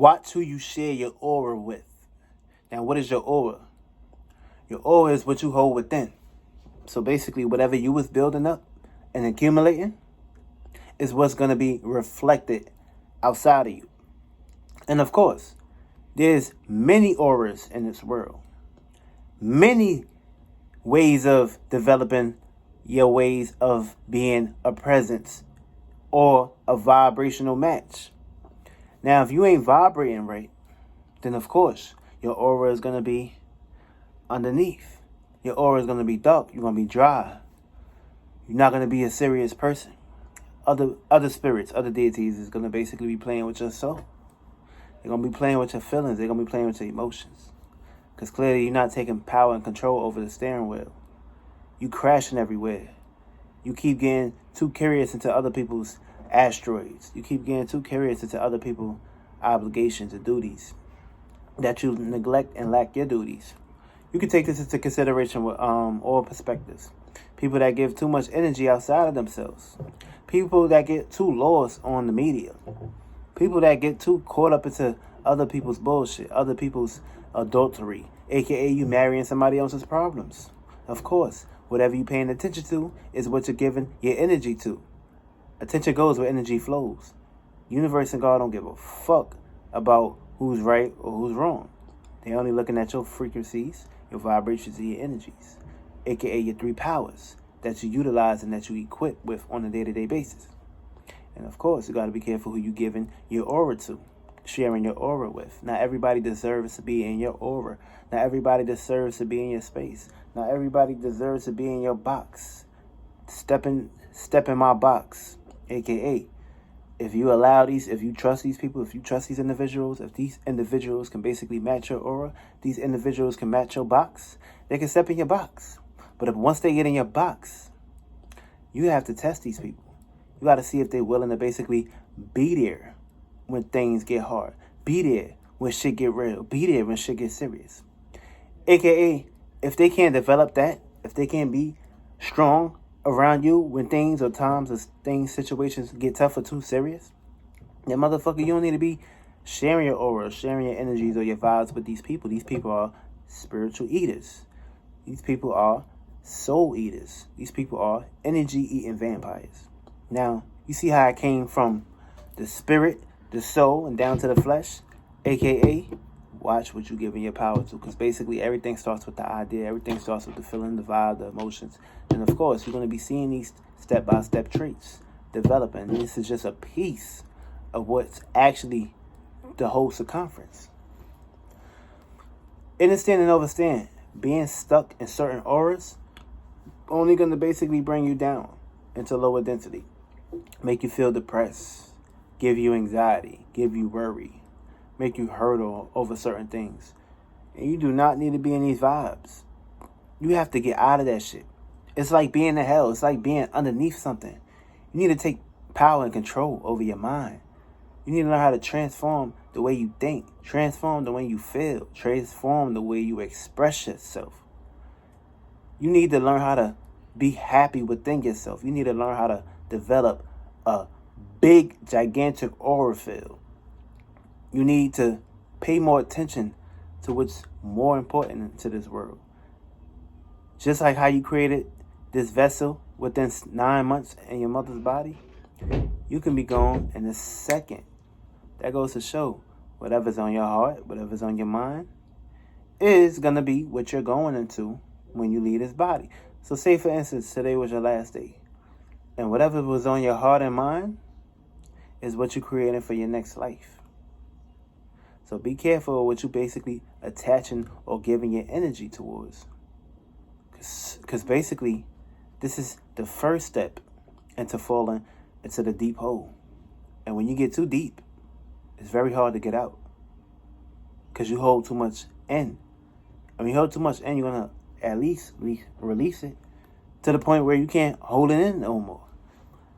Watch who you share your aura with. Now, what is your aura? Your aura is what you hold within. So basically, whatever you was building up and accumulating is what's going to be reflected outside of you. And of course, there's many auras in this world. Many ways of developing your ways of being a presence or a vibrational match. Now, if you ain't vibrating right, then of course, your aura is going to be underneath. Your aura is going to be dark. You're going to be dry. You're not going to be a serious person. Other spirits, other deities is going to basically be playing with your soul. They're going to be playing with your feelings. They're going to be playing with your emotions. Because clearly you're not taking power and control over the steering wheel. You crashing everywhere. You keep getting too curious into other people's asteroids. You keep getting too curious into other people's obligations and duties that you neglect and lack your duties. You can take this into consideration with all perspectives. People that give too much energy outside of themselves. People that get too lost on the media. People that get too caught up into other people's bullshit, other people's adultery, aka you marrying somebody else's problems. Of course, whatever you're paying attention to is what you're giving your energy to. Attention goes where energy flows. Universe and God don't give a fuck about who's right or who's wrong. They're only looking at your frequencies, your vibrations, and your energies, aka your three powers that you utilize and that you equip with on a day-to-day basis. And of course, you got to be careful who you giving your aura to, sharing your aura with. Not everybody deserves to be in your aura. Not everybody deserves to be in your space. Not everybody deserves to be in your box. Step in my box, aka if you trust these people, if you trust these individuals, if these individuals can basically match your aura, these individuals can match your box, they can step in your box. But once they get in your box, you have to test these people. You got to see if they're willing to basically be there when things get hard. Be there when shit get real. Be there when shit gets serious. AKA, if they can't develop that, if they can't be strong around you when things or times or things, situations get tough or too serious, then motherfucker, you don't need to be sharing your aura, sharing your energies or your vibes with these people. These people are spiritual eaters. These people are soul eaters. These people are energy eating vampires. Now, you see how I came from the spirit, the soul, and down to the flesh? AKA, watch what you're giving your power to. Because basically everything starts with the idea. Everything starts with the feeling, the vibe, the emotions. And of course, you're going to be seeing these step-by-step traits developing. And this is just a piece of what's actually the whole circumference. Understand and overstand. Being stuck in certain auras only going to basically bring you down into lower density. Make you feel depressed. Give you anxiety. Give you worry. Make you hurdle over certain things. And you do not need to be in these vibes. You have to get out of that shit. It's like being in hell. It's like being underneath something. You need to take power and control over your mind. You need to learn how to transform the way you think. Transform the way you feel. Transform the way you express yourself. You need to learn how to be happy within yourself. You need to learn how to develop a big, gigantic aura field. You need to pay more attention to what's more important to this world. Just like how you created this vessel within 9 months in your mother's body, you can be gone in a second. That goes to show whatever's on your heart, whatever's on your mind, is going to be what you're going into when you leave this body. So say, for instance, today was your last day. And whatever was on your heart and mind is what you're creating for your next life. So be careful of what you're basically attaching or giving your energy towards. Because basically, this is the first step into falling into the deep hole. And when you get too deep, it's very hard to get out. Because you hold too much in. And when you hold too much in, you're going to at least release it to the point where you can't hold it in no more.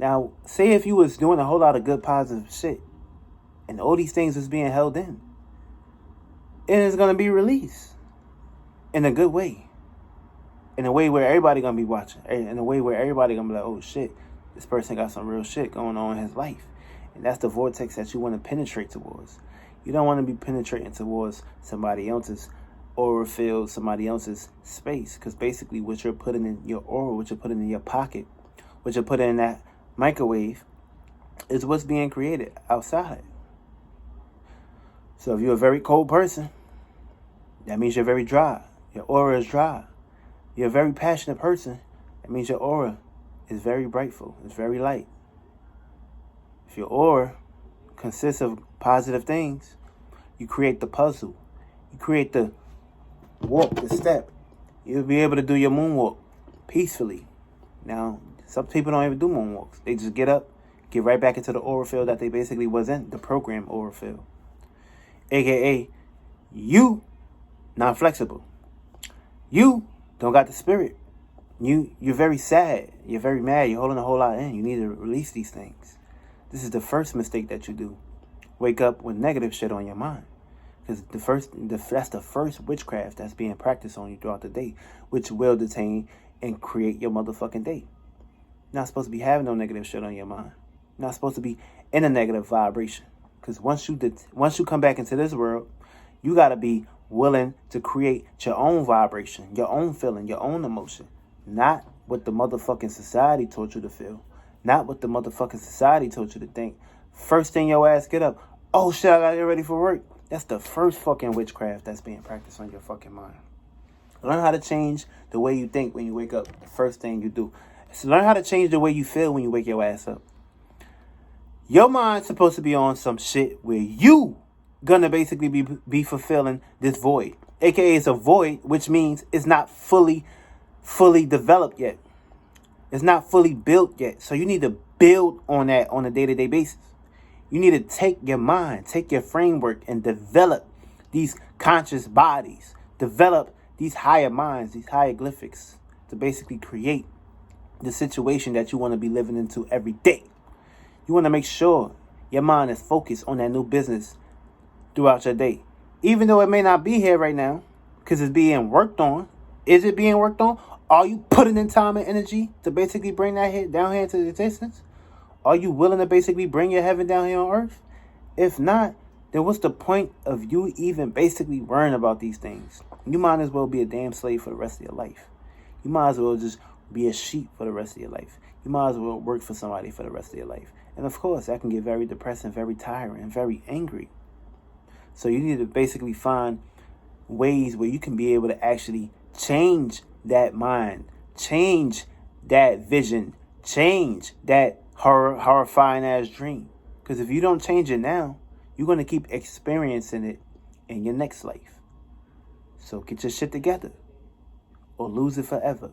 Now, say if you was doing a whole lot of good, positive shit, and all these things was being held in, and it's going to be released in a good way. In a way where everybody going to be watching. In a way where everybody going to be like, oh shit, this person got some real shit going on in his life. And that's the vortex that you want to penetrate towards. You don't want to be penetrating towards somebody else's aura field, somebody else's space. Because basically what you're putting in your aura, what you're putting in your pocket, what you're putting in that microwave is what's being created outside. So if you're a very cold person, that means you're very dry. Your aura is dry. You're a very passionate person, that means your aura is very brightful. It's very light. If your aura consists of positive things, you create the puzzle. You create the walk, the step. You'll be able to do your moonwalk peacefully. Now, some people don't even do moonwalks. They just get up, get right back into the aura field that they basically was in, the program aura field. AKA, you not flexible. You don't got the spirit. You're very sad. You're very mad. You're holding a whole lot in. You need to release these things. This is the first mistake that you do. Wake up with negative shit on your mind. Because that's the first witchcraft that's being practiced on you throughout the day, which will detain and create your motherfucking day. You're not supposed to be having no negative shit on your mind. You're not supposed to be in a negative vibration. Because once you come back into this world, you got to be willing to create your own vibration, your own feeling, your own emotion. Not what the motherfucking society told you to feel. Not what the motherfucking society told you to think. First thing your ass get up, oh shit, I gotta get ready for work. That's the first fucking witchcraft that's being practiced on your fucking mind. Learn how to change the way you think when you wake up. The first thing you do. So learn how to change the way you feel when you wake your ass up. Your mind's supposed to be on some shit where you gonna basically be fulfilling this void. AKA it's a void, which means it's not fully developed yet. It's not fully built yet. So you need to build on that on a day-to-day basis. You need to take your mind, take your framework, and develop these conscious bodies. Develop these higher minds, these hieroglyphics, to basically create the situation that you want to be living into every day. You want to make sure your mind is focused on that new business throughout your day. Even though it may not be here right now, because it's being worked on. Is it being worked on? Are you putting in time and energy to basically bring that hit down here into existence? Are you willing to basically bring your heaven down here on earth? If not, then what's the point of you even basically worrying about these things? You might as well be a damn slave for the rest of your life. You might as well just be a sheep for the rest of your life. You might as well work for somebody for the rest of your life. And of course, that can get very depressing, very tiring, and very angry. So you need to basically find ways where you can be able to actually change that mind, change that vision, change that horrifying ass dream. Because if you don't change it now, you're going to keep experiencing it in your next life. So get your shit together or lose it forever.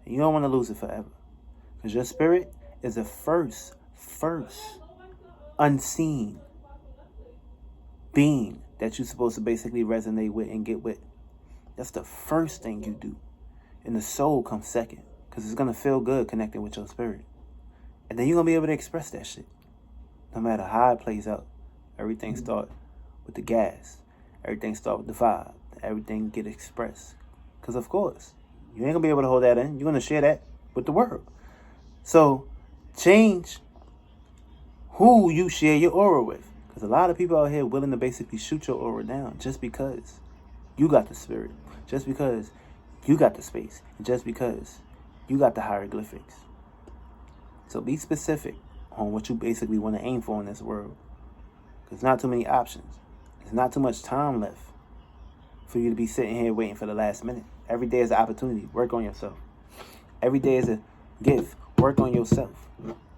And you don't want to lose it forever. Because your spirit is the first unseen being that you're supposed to basically resonate with and get with. That's the first thing you do. And the soul comes second. Because it's going to feel good connecting with your spirit. And then you're going to be able to express that shit. No matter how it plays out. Everything starts with the gas. Everything starts with the vibe. Everything get expressed. Because of course, you ain't going to be able to hold that in. You're going to share that with the world. So, change who you share your aura with. Because a lot of people out here willing to basically shoot your aura down just because you got the spirit. Just because you got the space. And just because you got the hieroglyphics. So be specific on what you basically want to aim for in this world. There's not too many options. There's not too much time left for you to be sitting here waiting for the last minute. Every day is an opportunity. Work on yourself. Every day is a gift. Work on yourself.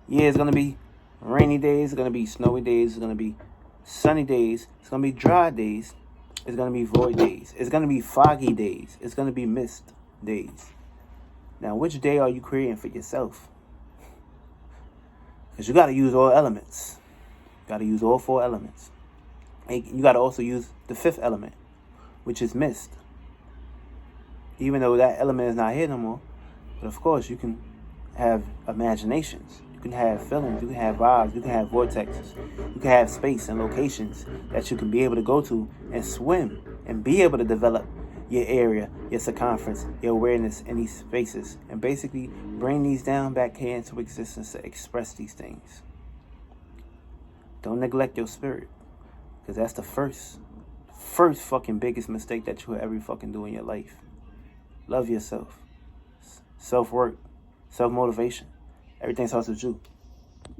Yeah, it's going to be rainy days. It's going to be snowy days. It's going to be sunny days. It's going to be dry days. It's going to be void days. It's going to be foggy days. It's going to be mist days. Now, which day are you creating for yourself? Because you got to use all elements. You got to use all 4 elements. And you got to also use the 5th element, which is mist. Even though that element is not here no more. But of course, you can have imaginations. You can have feelings. You can have vibes. You can have vortexes. You can have space and locations that you can be able to go to and swim and be able to develop your area, your circumference, your awareness in these spaces, and basically bring these down back here into existence to express these things. Don't neglect your spirit. Because that's the first fucking biggest mistake that you will ever fucking do in your life. Love yourself. Self-work. Self-motivation. Everything starts with you.